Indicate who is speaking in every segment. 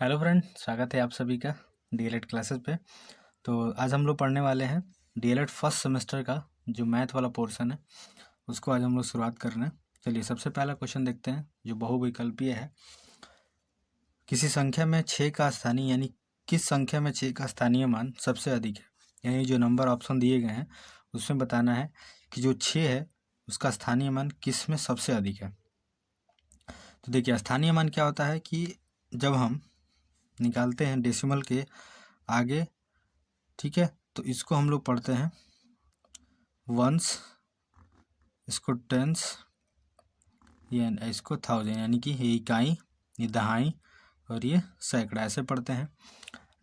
Speaker 1: Hello friend, स्वागत है आप सभी का डीएलएड क्लासेस पे। तो आज हम लोग पढ़ने वाले हैं डीएलएड फर्स्ट सेमेस्टर का जो मैथ वाला पोर्शन है उसको आज हम लोग शुरुआत कर रहे हैं। चलिए सबसे पहला क्वेश्चन देखते हैं जो बहुविकल्पीय है। किसी संख्या में 6 का स्थानीय यानी किस संख्या में 6 का स्थानीय मान सबसे अधिक है, यानी जो नंबर ऑप्शन दिए गए हैं उसमें बताना है कि जो 6 है उसका स्थानीय मान किस में सबसे अधिक है। तो देखिए स्थानीय मान क्या होता है कि जब हम निकालते हैं डेसिमल के आगे, ठीक है, तो इसको हम लोग पढ़ते हैं वंस, इसको टेंस, ये इसको थाउजेंड, यानी कि ये इकाई, ये दहाई और ये सैकड़ा, ऐसे पढ़ते हैं।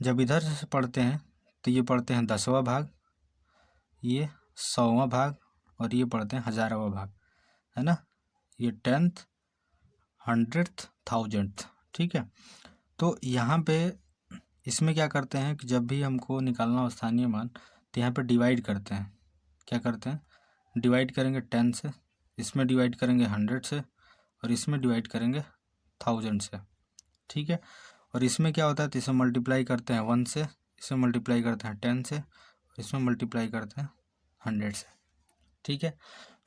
Speaker 1: जब इधर से पढ़ते हैं तो ये पढ़ते हैं 10वां भाग, ये 100वां भाग और ये पढ़ते हैं 1000वां भाग, है ना। ये 10th, 100th, 1000th, ठीक है। तो यहाँ पे इसमें क्या करते हैं कि जब भी हमको निकालना हो स्थानीय मान तो यहाँ पे डिवाइड करते हैं। क्या करते हैं? डिवाइड करेंगे 10 से, इसमें डिवाइड करेंगे 100 से और इसमें डिवाइड करेंगे 1000 से, ठीक है। और इसमें क्या होता है तो इसमें मल्टीप्लाई करते हैं 1 से, इसमें मल्टीप्लाई करते हैं 10 से और इसमें मल्टीप्लाई करते हैं 100 से, ठीक है।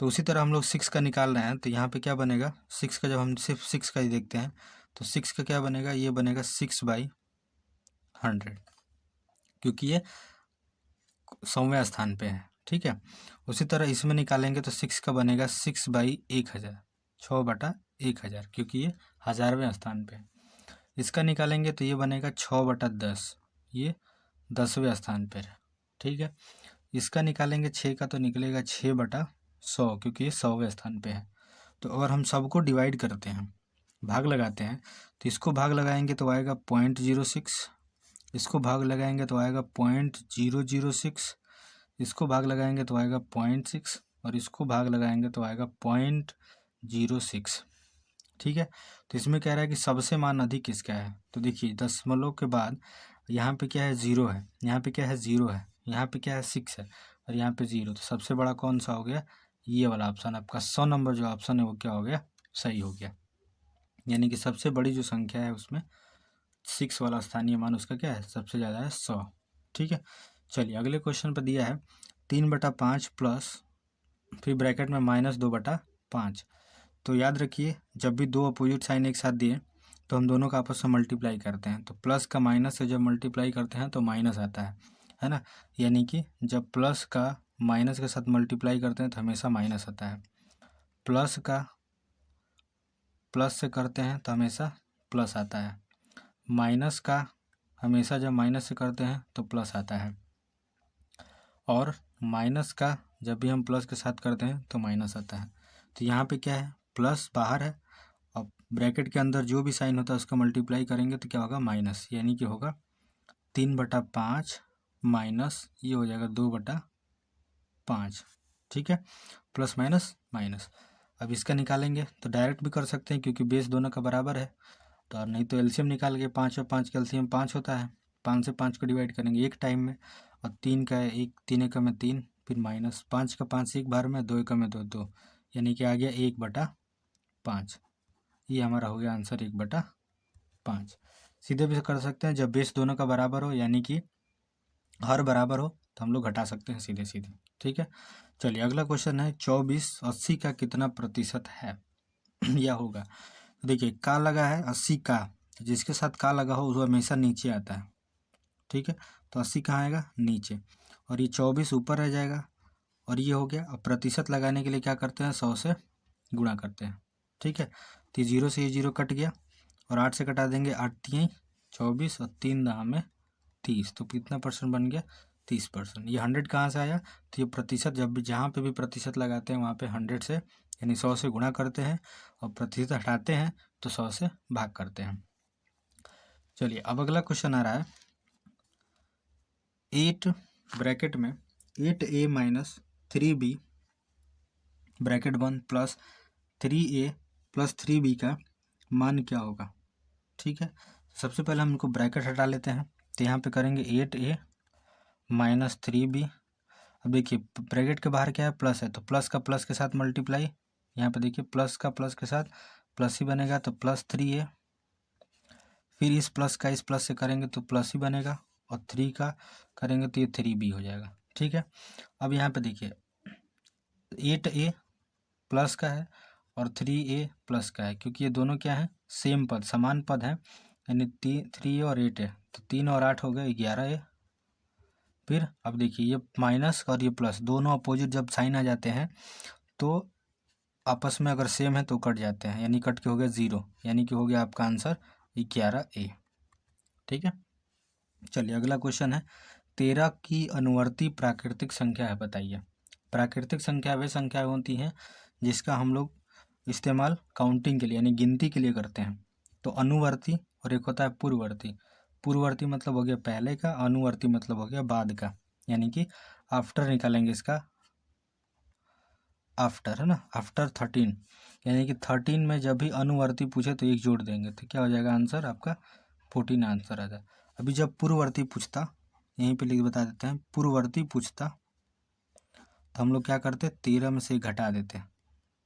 Speaker 1: तो उसी तरह हम लोग 6 का निकाल रहे हैं तो यहाँ पे क्या बनेगा 6 का, जब हम सिर्फ 6 का ही देखते हैं तो 6 का क्या बनेगा, ये बनेगा 6/100, क्योंकि ये 100वें स्थान पे है, ठीक है। उसी तरह इसमें निकालेंगे तो 6 का बनेगा 6/1000, 6/1000, क्योंकि ये 1000वें स्थान पे है। इसका निकालेंगे तो ये बनेगा 6/10, ये 10वें स्थान पर है, ठीक है। इसका निकालेंगे 6 का तो निकलेगा 6/100, क्योंकि ये 100वें स्थान पे है। तो अगर हम सबको डिवाइड करते हैं, भाग लगाते हैं, तो इसको भाग लगाएंगे तो आएगा 0.06, इसको भाग लगाएंगे तो आएगा 0.006, इसको भाग लगाएंगे तो आएगा 0.6 और इसको भाग लगाएंगे तो आएगा 0.06, ठीक है। तो इसमें कह रहा है कि सबसे मान अधिक किसका है। तो देखिए दशमलव के बाद यहाँ पे क्या है, 0 है, यहाँ पे क्या है, 0 है, यहाँ पे क्या है, 6 है और यहाँ पे 0। तो सबसे बड़ा कौन सा हो गया, ये वाला ऑप्शन, आपका 100 नंबर जो ऑप्शन है वो क्या हो गया, सही हो गया। यानी कि सबसे बड़ी जो संख्या है उसमें 6 वाला स्थानीय मान उसका क्या है, सबसे ज़्यादा है 100, ठीक है। चलिए अगले क्वेश्चन पर दिया है 3/5 प्लस, फिर ब्रैकेट में -2/5। तो याद रखिए जब भी दो अपोजिट साइन एक साथ दिए तो हम दोनों का आपस में मल्टीप्लाई करते हैं, तो प्लस का माइनस से जब मल्टीप्लाई करते हैं तो माइनस आता है ना। यानी कि जब प्लस का माइनस के साथ मल्टीप्लाई करते हैं तो हमेशा माइनस आता है, प्लस का प्लस से करते हैं तो हमेशा प्लस आता है, माइनस का हमेशा जब माइनस से करते हैं तो प्लस आता है, और माइनस का जब भी हम प्लस के साथ करते हैं तो माइनस आता है। तो यहाँ पे क्या है, प्लस बाहर है और ब्रैकेट के अंदर जो भी साइन होता है उसका मल्टीप्लाई करेंगे तो क्या होगा, माइनस, यानी कि होगा 3/5 माइनस ये हो जाएगा 2/5, ठीक है। Plus minus minus. अब इसका निकालेंगे तो डायरेक्ट भी कर सकते हैं क्योंकि बेस दोनों का बराबर है, तो और नहीं तो एलसीएम निकाल के 5 और 5 का एलसीएम 5 होता है, 5 से 5 को डिवाइड करेंगे एक टाइम में, और 3 का 1, 3 एकम में 3, फिर माइनस 5 का 5 एक बार में, 2 एकम में 2, 2, यानी कि आ गया 1/5। ये हमारा हो गया आंसर 1/5। सीधे भी कर सकते हैं, जब बेस दोनों का बराबर हो यानी कि हर बराबर हो तो हम लोग घटा सकते हैं सीधे सीधे, ठीक है। चलिए अगला क्वेश्चन है 24 80 का कितना प्रतिशत है या होगा। तो देखिए का लगा है 80 का, तो जिसके साथ का लगा हो वो हमेशा नीचे आता है, ठीक है। तो 80 कहाँ आएगा, नीचे, और ये 24 ऊपर रह जाएगा और ये हो गया। अब प्रतिशत लगाने के लिए क्या करते हैं, 100 से गुणा करते हैं, ठीक है। तो 0 से ये 0 कट गया और 8 से कटा देंगे, 8 3 24 और 3 दाम में 30, तो कितना परसेंट बन गया, 30%। ये 100 कहाँ से आया, तो ये प्रतिशत जब भी जहाँ पे भी प्रतिशत लगाते हैं वहाँ पे 100 से यानी 100 से गुणा करते हैं और प्रतिशत हटाते हैं तो 100 से भाग करते हैं। चलिए अब अगला क्वेश्चन आ रहा है 8 ब्रैकेट में 8a माइनस 3b ब्रैकेट बंद प्लस 3a प्लस 3b का मान क्या होगा, ठीक है। सबसे पहले हम इनको ब्रैकेट हटा लेते हैं, तो यहाँ पे करेंगे 8a माइनस 3b। अब देखिए ब्रैकेट के बाहर क्या है, प्लस है, तो प्लस का प्लस के साथ मल्टीप्लाई, यहाँ पे देखिए प्लस का प्लस के साथ प्लस ही बनेगा, तो प्लस 3a, फिर इस प्लस का इस प्लस से करेंगे तो प्लस ही बनेगा, और 3 का करेंगे तो ये 3b हो जाएगा। ठीक है, अब यहाँ पे देखिए 8a प्लस का है और 3a प्लस का है, क्योंकि ये दोनों क्या है, सेम पद, समान पद है, यानी 3 और 8 है, तो 3 और 8 हो गए 11a। फिर अब देखिए ये माइनस और ये प्लस दोनों अपोजिट जब साइन आ जाते हैं तो आपस में अगर सेम है तो कट जाते हैं, यानी कट के हो गया 0, यानी कि हो गया आपका आंसर 11a। ठीक है, चलिए अगला क्वेश्चन है, 13 की अनुवर्ती प्राकृतिक संख्या है, बताइए। प्राकृतिक संख्या वे संख्या होती हैं जिसका हम लोग इस्तेमाल काउंटिंग के लिए यानी गिनती के लिए करते हैं। तो अनुवर्ती और एक होता है पूर्ववर्ती। पूर्ववर्ती मतलब हो गया पहले का, अनुवर्ती मतलब हो गया बाद का, यानी कि आफ्टर निकालेंगे इसका, आफ्टर है ना, आफ्टर 13, यानी कि 13 में जब भी अनुवर्ती पूछे तो 1 जोड़ देंगे तो क्या हो जाएगा आंसर आपका 14 आंसर आ जाए। अभी जब पूर्ववर्ती पूछता, यहीं पे लिख बता देते हैं, पूर्ववर्ती पूछता तो हम लोग क्या करते, 13 में से घटा देते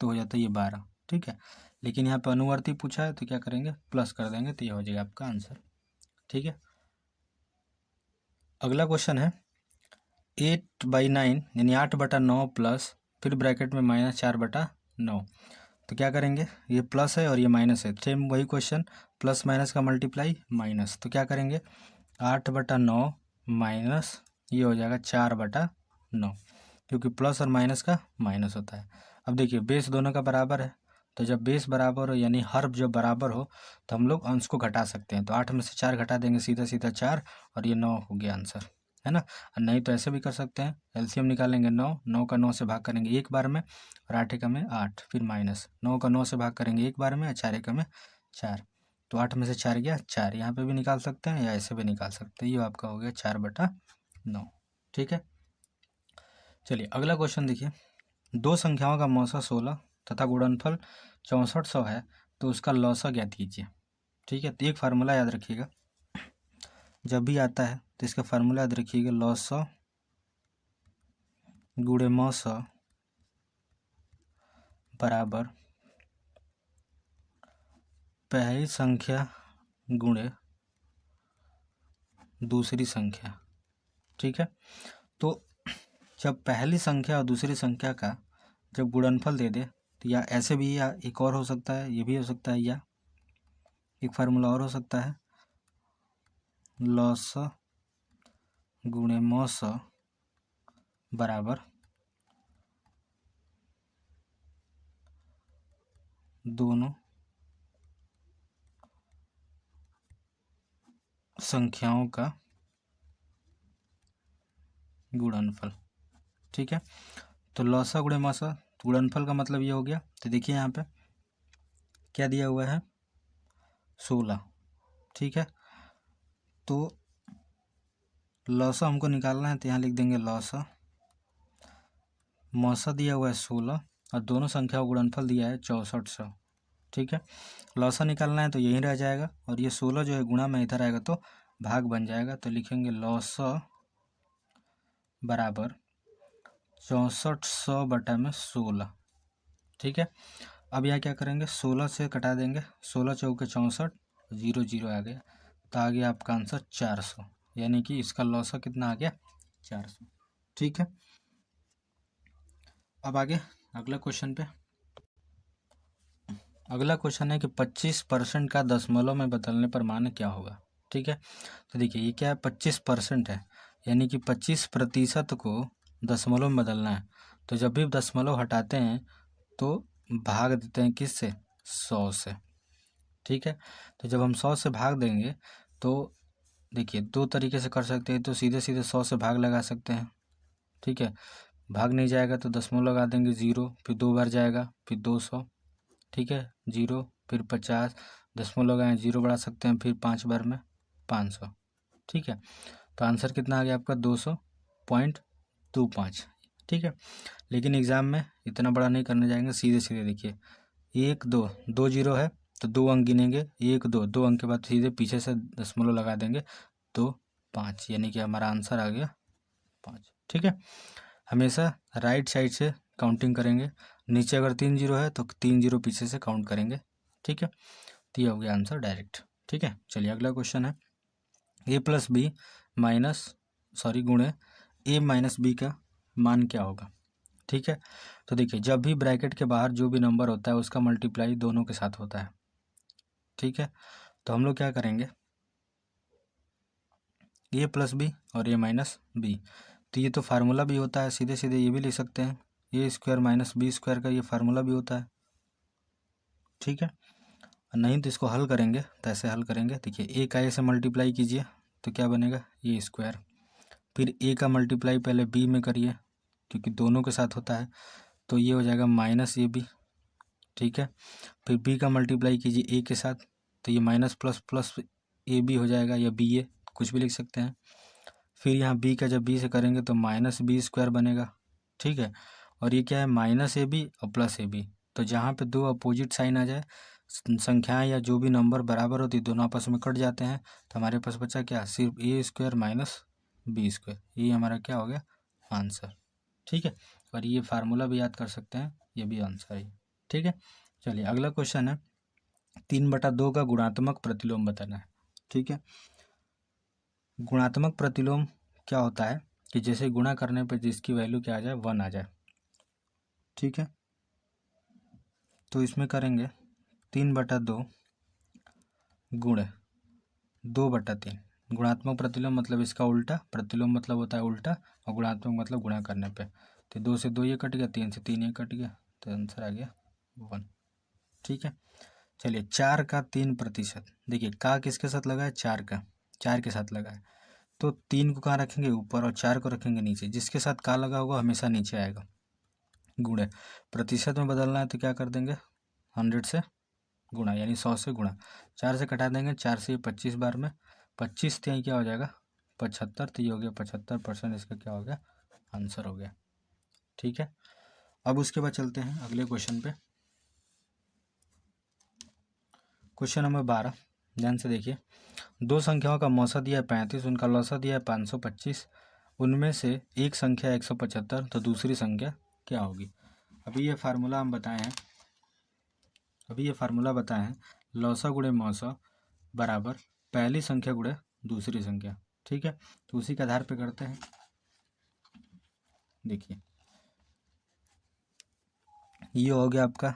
Speaker 1: तो हो जाता है ये 12। ठीक है, लेकिन यहाँ पे अनुवर्ती पूछा है तो क्या करेंगे, प्लस कर देंगे तो ये हो जाएगा आपका आंसर। ठीक है, अगला क्वेश्चन है 8/9 यानी 8/9 प्लस फिर ब्रैकेट में -4/9, तो क्या करेंगे, ये प्लस है और ये माइनस है, सेम वही क्वेश्चन, प्लस माइनस का मल्टीप्लाई माइनस, तो क्या करेंगे 8/9 माइनस ये हो जाएगा 4/9, क्योंकि प्लस और माइनस का माइनस होता है। अब देखिए बेस दोनों का बराबर है, तो जब बेस बराबर हो यानी हर जब बराबर हो तो हम लोग अंश को घटा सकते हैं, तो 8 में से 4 घटा देंगे, सीधा सीधा 4 और ये 9 हो गया आंसर, है ना। और नहीं तो ऐसे भी कर सकते हैं, एलसीएम निकालेंगे 9 का 9 से भाग करेंगे एक बार में, और 8 एकम में 8, फिर माइनस 9 का 9 से भाग करेंगे एक बार में, और 4 एकम में 4, तो 8 में से 4 गया 4, यहाँ पे भी निकाल सकते हैं या ऐसे भी निकाल सकते हैं, ये आपका हो गया 4/9। ठीक है, चलिए अगला क्वेश्चन देखिए, दो संख्याओं का मौसा 16 तथा गुणनफल 6400 है, तो उसका लौसा ज्ञात कीजिए। ठीक है, तो एक फार्मूला याद रखिएगा, जब भी आता है तो इसका फार्मूला याद रखिएगा, लौसा गुणे मौसा बराबर पहली संख्या गुणे दूसरी संख्या। ठीक है, तो जब पहली संख्या और दूसरी संख्या का जब गुणनफल दे दे तो या ऐसे भी, या एक और हो सकता है, ये भी हो सकता है, या एक फार्मूला और हो सकता है, लौसा गुणे मौसा बराबर दोनों संख्याओं का गुणनफल। ठीक है, तो लौसा गुणे मौसा, गुणनफल का मतलब ये हो गया, तो देखिए यहाँ पे क्या दिया हुआ है 16। ठीक है, तो लौसा हमको निकालना है, तो यहाँ लिख देंगे लौसा, मौसा दिया हुआ है 16 और दोनों संख्या का गुणनफल दिया है 6400। ठीक है, लौसा निकालना है तो यहीं रह जाएगा, और ये 16 जो है गुणा में इधर आएगा तो भाग बन जाएगा, तो लिखेंगे लौसा बराबर 6400/16। ठीक है, अब यहाँ क्या करेंगे, 16 से कटा देंगे, 16 चौके 64, 0 0 आ गया, तो आ गया आपका आंसर 400, यानी कि इसका लौसा कितना आ गया 400। ठीक है, अब आगे अगला क्वेश्चन पे, अगला क्वेश्चन है कि 25% का दशमलव में बदलने पर मान क्या होगा। ठीक है, तो देखिए ये क्या है, 25% है, यानी कि 25% को दशमलव में बदलना है, तो जब भी दशमलव हटाते हैं तो भाग देते हैं किससे, 100 से। ठीक है, तो जब हम 100 से भाग देंगे तो देखिए दो तरीके से कर सकते हैं, तो सीधे सीधे 100 से भाग लगा सकते हैं। ठीक है, भाग नहीं जाएगा तो दशमलव लगा देंगे 0, फिर 2 बार जाएगा, फिर 200। ठीक है, 0 फिर 50, दशमलव लगाएं 0 बढ़ा सकते हैं, फिर 5 बार में 500। ठीक है, तो आंसर कितना आ गया आपका 200.25। ठीक है, लेकिन एग्ज़ाम में इतना बड़ा नहीं करने जाएंगे, सीधे सीधे देखिए 1 2 2 0 है तो 2 अंक गिनेंगे, 1 2 2 अंक के बाद सीधे पीछे से दशमलव लगा देंगे तो 5, यानी कि हमारा आंसर आ गया 5। ठीक है, हमेशा राइट साइड से काउंटिंग करेंगे, नीचे अगर 3 0 है तो 3 0 पीछे से काउंट करेंगे। ठीक है, तो ये हो गया आंसर डायरेक्ट। ठीक है। चलिए अगला क्वेश्चन है ए प्लस बी गुणे ए माइनस बी का मान क्या होगा। ठीक है, तो देखिए जब भी ब्रैकेट के बाहर जो भी नंबर होता है उसका मल्टीप्लाई दोनों के साथ होता है। ठीक है, तो हम लोग क्या करेंगे, ए प्लस बी और ए माइनस बी, तो ये तो फार्मूला भी होता है, सीधे सीधे ये भी लिख सकते हैं, ए स्क्वायर माइनस बी स्क्वायर का ये फार्मूला भी होता है। ठीक है, नहीं तो इसको हल करेंगे, तो ऐसे हल करेंगे, देखिए ए का ए से मल्टीप्लाई कीजिए तो क्या बनेगा, ए स्क्वायर, फिर ए का मल्टीप्लाई पहले बी में करिए क्योंकि दोनों के साथ होता है, तो ये हो जाएगा माइनस ए बी। ठीक है, फिर बी का मल्टीप्लाई कीजिए ए के साथ, तो ये minus plus plus A B हो जाएगा, या बी ए कुछ भी लिख सकते हैं। फिर यहाँ बी का जब बी से करेंगे तो माइनस बी स्क्वायर बनेगा। ठीक है, और ये क्या है, माइनस ए बी और प्लस ए बी, तो जहाँ पे दो अपोजिट साइन आ जाए, संख्याएं या जो भी नंबर बराबर होती है दोनों आपस में कट जाते हैं, तो हमारे पास बचा क्या, सिर्फ ए स्क्वायर माइनस बी स्क्वायर, ये हमारा क्या हो गया, आंसर। ठीक है, और ये फार्मूला भी याद कर सकते हैं, ये भी आंसर है। ठीक है, चलिए अगला क्वेश्चन है 3/2 का गुणात्मक प्रतिलोम बताना है। ठीक है, गुणात्मक प्रतिलोम क्या होता है कि जैसे गुणा करने पर जिसकी वैल्यू क्या आ जाए, 1 आ जाए। ठीक है, तो इसमें करेंगे 3/2 गुणे 2/3। गुणात्मक प्रतिलोम मतलब इसका उल्टा, प्रतिलोम मतलब होता है उल्टा, और गुणात्मक मतलब गुणा करने पे, तो 2 से 2 ये कट गया, 3 से 3 ये कट गया, तो आंसर आ गया 1। ठीक है, चलिए 4 का 3%, देखिए का किसके साथ लगा है, 4 का, 4 के साथ लगा है, तो 3 को कहाँ रखेंगे, ऊपर, और 4 को रखेंगे नीचे, जिसके साथ का लगा होगा हमेशा नीचे आएगा। गुणे प्रतिशत में बदलना है तो क्या कर देंगे, 100 से गुणा, यानी 100 से गुणा, 4 से कटा देंगे, 4 से 25 बार में 25 तो क्या हो जाएगा 75, तो ये हो गया 75%, इसका क्या हो गया, आंसर हो गया। ठीक है, अब उसके बाद चलते हैं अगले क्वेश्चन पे। क्वेश्चन नंबर 12, ध्यान से देखिए, दो संख्याओं का मौसा दिया है 35, उनका लौसा दिया है 525, उनमें से एक संख्या 175, तो दूसरी संख्या क्या होगी। अभी ये फार्मूला बताए हैं, लौसा गुणे मौसा बराबर पहली संख्या गुणे दूसरी संख्या। ठीक है, तो उसी के आधार पे करते हैं। देखिए ये हो गया आपका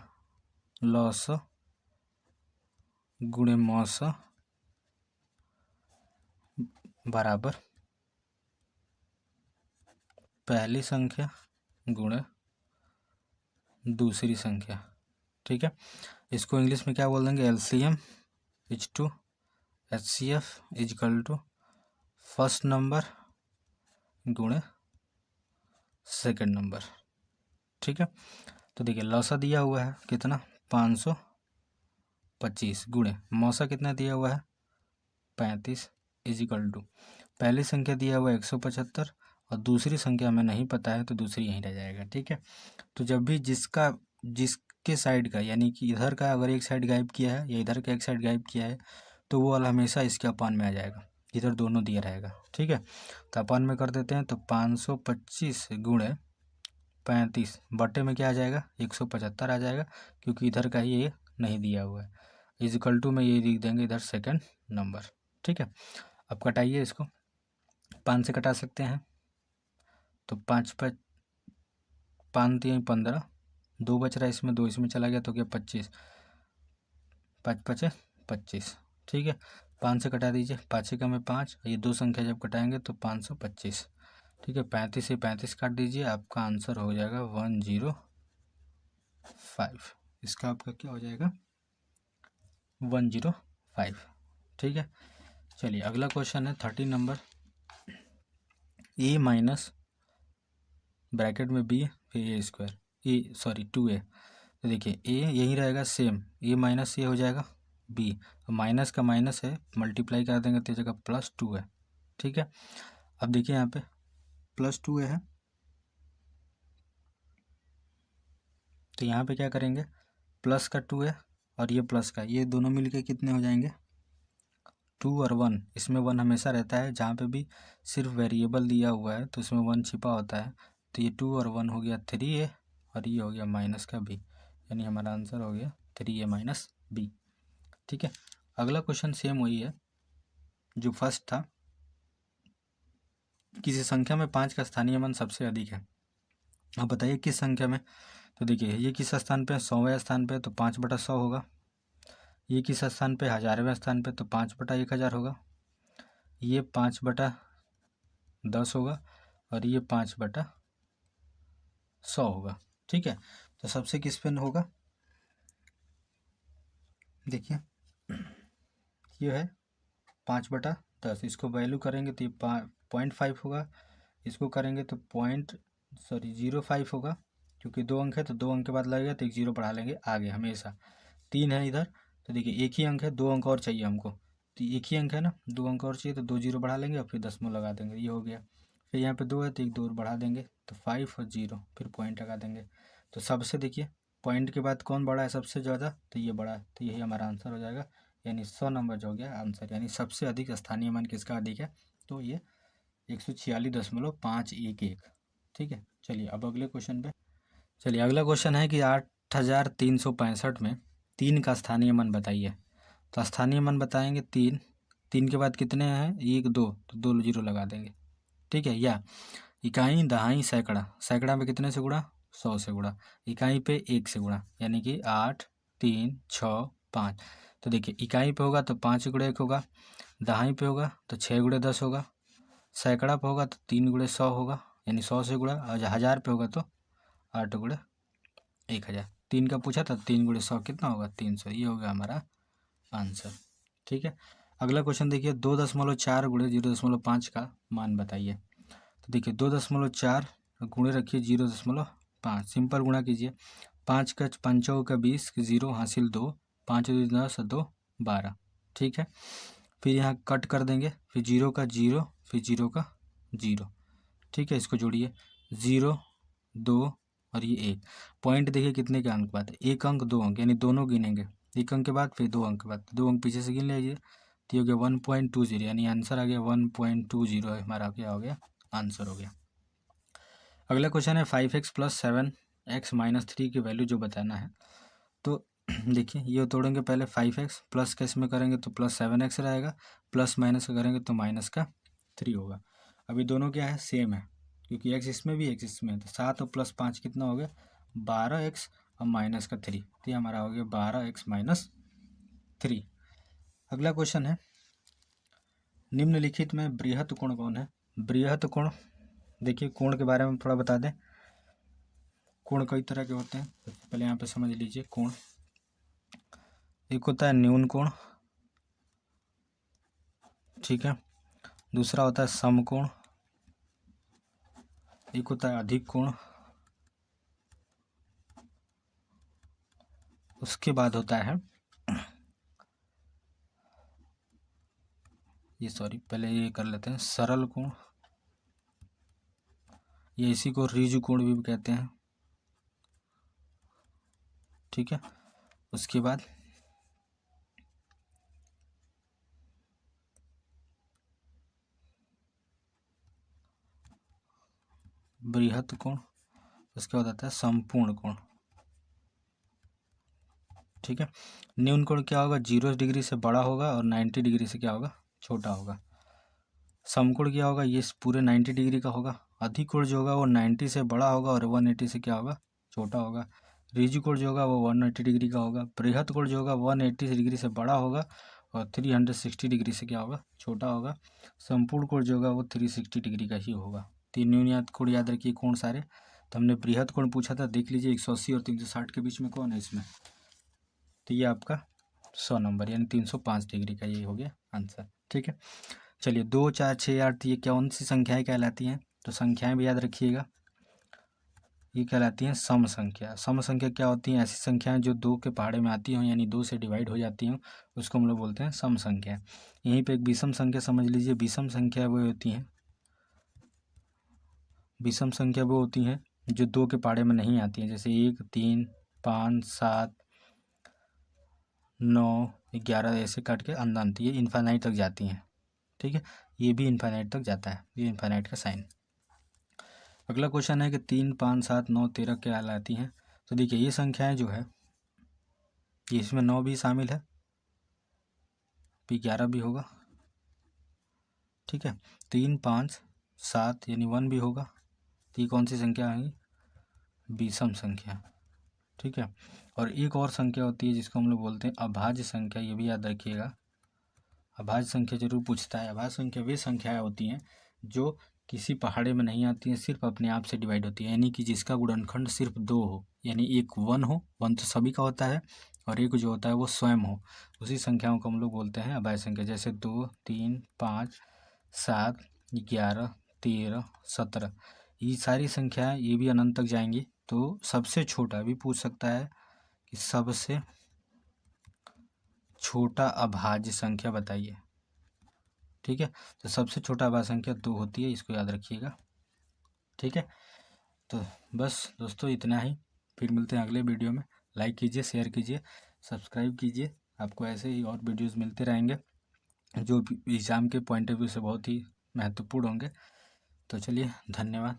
Speaker 1: लौसा गुणे मौसा बराबर पहली संख्या गुणे दूसरी संख्या। ठीक है, इसको इंग्लिश में क्या बोल देंगे, LCM is to HCF equal to first number गुणे सेकंड नंबर। ठीक है, तो देखिए लौसा दिया हुआ है कितना 525 गुणे मौसा कितना दिया हुआ है 35 इजिकल टू पहली संख्या दिया हुआ है 175 और दूसरी संख्या हमें नहीं पता है, तो दूसरी यहीं रह जाएगा। ठीक है, तो जब भी जिसके साइड का, यानी कि इधर का अगर एक साइड गायब किया है या इधर का एक साइड गायब किया है, तो वो वाला हमेशा इसके अपान में आ जाएगा, इधर दोनों दिया रहेगा। ठीक है, तो अपान में कर देते हैं, तो 525 गुणे 35 बटे में क्या आ जाएगा 175 आ जाएगा, क्योंकि इधर का ही ये नहीं दिया हुआ है, इजिकल टू में ये लिख देंगे इधर सेकंड नंबर। ठीक है, अब कटाइए इसको, 5 से कटा सकते हैं, तो 5 3 15, 2 बच रहा है इसमें, 2 इसमें चला गया तो क्या 25, 5 5 25। ठीक है, 5 से कटा दीजिए, 5 का में 5, ये दो संख्या जब कटाएंगे तो 525। ठीक है, 35 से 35 काट दीजिए, आपका आंसर हो जाएगा 105। इसका आपका क्या हो जाएगा 105। ठीक है, चलिए अगला क्वेश्चन है 13 नंबर, ए माइनस ब्रैकेट में बी फिर ए स्क्वायर 2a, तो देखिए ए यही रहेगा सेम, ए माइनस ए हो जाएगा बी, तो माइनस का माइनस है, मल्टीप्लाई कर देंगे तो जगह +2 है। ठीक है, अब देखिए यहाँ पे +2 है, तो यहाँ पे क्या करेंगे, प्लस का 2 है और ये प्लस का, ये दोनों मिलके कितने हो जाएंगे 2 और 1, इसमें 1 हमेशा रहता है, जहाँ पे भी सिर्फ वेरिएबल दिया हुआ है तो इसमें 1 छिपा होता है, तो ये 2 और 1 हो गया 3a, और ये हो गया माइनस का b, यानी हमारा आंसर हो गया 3a माइनस b। ठीक है, अगला क्वेश्चन सेम वही है जो फर्स्ट था। किसी संख्या में 5 का स्थानीय मान सबसे अधिक है, अब बताइए किस संख्या में। तो देखिए ये किस स्थान पे है, 100वें स्थान पे, तो 5/100 होगा। ये किस स्थान पे, 1000वें स्थान पे, तो 5/1000 होगा। ये 5/10 होगा और ये 5/100 होगा। ठीक है, तो सबसे किस पे होगा, देखिए ये है 5/10, इसको वैल्यू करेंगे तो ये 0.5 होगा, इसको करेंगे तो 0.05 होगा, क्योंकि 2 अंक है तो 2 अंक के बाद लगेगा तो एक 0 बढ़ा लेंगे आगे हमेशा। 3 है इधर, तो देखिए एक ही अंक है, 2 अंक और चाहिए हमको, तो एक ही अंक है ना, 2 अंक और चाहिए तो 2 0 बढ़ा लेंगे और फिर दशमलव लगा देंगे, ये हो गया। फिर यहाँ पे 2 है तो एक 2 और बढ़ा देंगे, तो 5 और 0, फिर पॉइंट लगा देंगे। तो सबसे देखिए पॉइंट के बाद कौन बड़ा है सबसे ज़्यादा, तो ये बड़ा है, तो यही हमारा आंसर हो जाएगा, यानी 100 नंबर जो हो गया आंसर, यानी सबसे अधिक स्थानीय मान किसका अधिक है, तो ये 146.511। ठीक है, चलिए अब अगले क्वेश्चन पे चलिए। अगला क्वेश्चन है कि 8365 में 3 का स्थानीय मान बताइए। तो स्थानीय मान बताएंगे 3, 3 के बाद कितने हैं, 1 2, तो 2 0 लगा देंगे। ठीक है, या इकाई दहाई सैकड़ा, सैकड़ा में कितने से गुणा, 100 से गुणा, इकाई पे 1 से गुणा, यानी कि 8 3 6 5। तो देखिए इकाई पे होगा तो 5 × 1 होगा, दहाई पे होगा तो 6 × 10 होगा, सैकड़ा पे होगा तो 3 × 100 होगा, यानी 100 से गुणा, और 1000 पे होगा तो 8 × 1000। 3 का पूछा था, 3 × 100 कितना होगा, 300, ये हो गया हमारा आंसर। ठीक है, अगला क्वेश्चन देखिए, 2.4 × 0.5 का मान बताइए। तो देखिए 2.4 गुणे रखिए 0.5, सिंपल गुणा कीजिए, 5 का 5 का 20, 0 हासिल 2, 5 2 10 2 12। ठीक है, फिर यहाँ कट कर देंगे, फिर 0 का 0, फिर 0 का 0। ठीक है, इसको जोड़िए 0 2 और ये 1। पॉइंट देखिए कितने के अंक बाद, 1 अंक 2 अंक, यानी दोनों गिनेंगे, 1 अंक के बाद फिर 2 अंक के बाद, 2 अंक पीछे से गिन लीजिए, तो ये हो गया 1.20, यानी आंसर आ गया 1.20 है हमारा, क्या हो गया आंसर हो गया। अगला क्वेश्चन है 5x + 7x - 3 की वैल्यू जो बताना है। तो देखिए ये तोड़ेंगे पहले, 5x प्लस का इसमें करेंगे तो +7x रहेगा, प्लस माइनस का करेंगे तो -3 होगा। अभी दोनों क्या है, सेम है, क्योंकि x इसमें भी x इसमें है, तो 7 और +5 कितना हो गया, 12x और -3, तो ये हमारा हो गया 12x - 3। अगला क्वेश्चन है, निम्नलिखित में बृहत कोण कौन है। बृहत कोण, देखिए कोण के बारे में थोड़ा बता दें। कोण कई तरह के होते हैं, पहले यहाँ पे समझ लीजिए कोण। एक होता है न्यून कोण, ठीक है, दूसरा होता है समकोण, एक होता है अधिक कोण, उसके बाद होता है पहले ये कर लेते हैं सरल कोण, ये इसी को ऋजु कोण भी कहते हैं। ठीक है, उसके बाद बृहत कोण, उसके बाद आता है संपूर्ण कोण। ठीक है, न्यून कोण क्या होगा, 0 डिग्री से बड़ा होगा और 90 डिग्री से क्या होगा, छोटा होगा। समकोण क्या होगा, ये पूरे 90 डिग्री का होगा। अधिक कोण जो होगा वो 90 से बड़ा होगा और 180 से क्या होगा, छोटा होगा। ऋजु कोण जो होगा वो 180 डिग्री का होगा। बृहत कोण जो होगा 180 डिग्री से बड़ा होगा और 360 डिग्री से क्या होगा, छोटा होगा। संपूर्ण कोण जो होगा वो 360 डिग्री का ही होगा। तीन न्यून कोण याद रखिए कोण सारे। तो हमने बृहत कोण पूछा था, देख लीजिए 180 और 360 के बीच में कौन है इसमें, तो ये आपका 100 नंबर, यानी 305 डिग्री का ये हो गया आंसर। ठीक है, चलिए 2 4 6 8 ये कौन सी संख्याएं कहलाती हैं, तो संख्याएं भी याद रखिएगा, ये कहलाती हैं सम संख्या। सम संख्या क्या होती हैं, ऐसी संख्याएं जो 2 के पहाड़े में आती हों, यानी 2 से डिवाइड हो जाती हों, उसको हम लोग बोलते हैं सम संख्या। यहीं पे एक विषम संख्या समझ लीजिए। विषम संख्या वो होती हैं, विषम संख्या वो होती हैं जो 2 के पहाड़े में नहीं आती हैं, जैसे 1 3 5 7 9 11 ऐसे काट के अनंत, ये इन्फाइनाइट तक जाती हैं। ठीक है, ये भी इन्फाइनाइट तक जाता है, ये इन्फाइनाइट का साइन। अगला क्वेश्चन है कि 3 5 7 9 13 क्या कहलाती हैं। तो देखिए ये संख्याएं जो है, ये इसमें 9 भी शामिल है, पे 11 भी होगा, ठीक है। 3 5 7 यानी 1 भी होगा, तो ये कौन सी संख्या आएगी, विषम संख्या, ठीक है। और एक और संख्या होती है जिसको हम लोग बोलते हैं अभाज्य संख्या, ये भी याद रखिएगा। अभाज्य संख्या जरूर पूछता है। अभाज्य संख्या वे संख्याएं होती हैं जो किसी पहाड़े में नहीं आती हैं, सिर्फ अपने आप से डिवाइड होती है, यानी कि जिसका गुणनखंड सिर्फ 2 हो, यानी एक 1 हो, 1 तो सभी का होता है, और एक जो होता है वो स्वयं हो, उसी संख्याओं को हम लोग बोलते हैं अभाज्य संख्या। जैसे 2 3 5 7 11 13 17, ये सारी संख्याएं ये भी अनंत तक जाएंगी। तो सबसे छोटा भी पूछ सकता है कि सबसे छोटा अभाज्य संख्या बताइए, ठीक है। तो सबसे छोटा अभाज्य संख्या 2 होती है, इसको याद रखिएगा, ठीक है। तो बस दोस्तों इतना ही, फिर मिलते हैं अगले वीडियो में। लाइक कीजिए, शेयर कीजिए, सब्सक्राइब कीजिए, आपको ऐसे ही और वीडियोस मिलते रहेंगे जो एग्ज़ाम के पॉइंट ऑफ व्यू से बहुत ही महत्वपूर्ण होंगे। तो चलिए, धन्यवाद।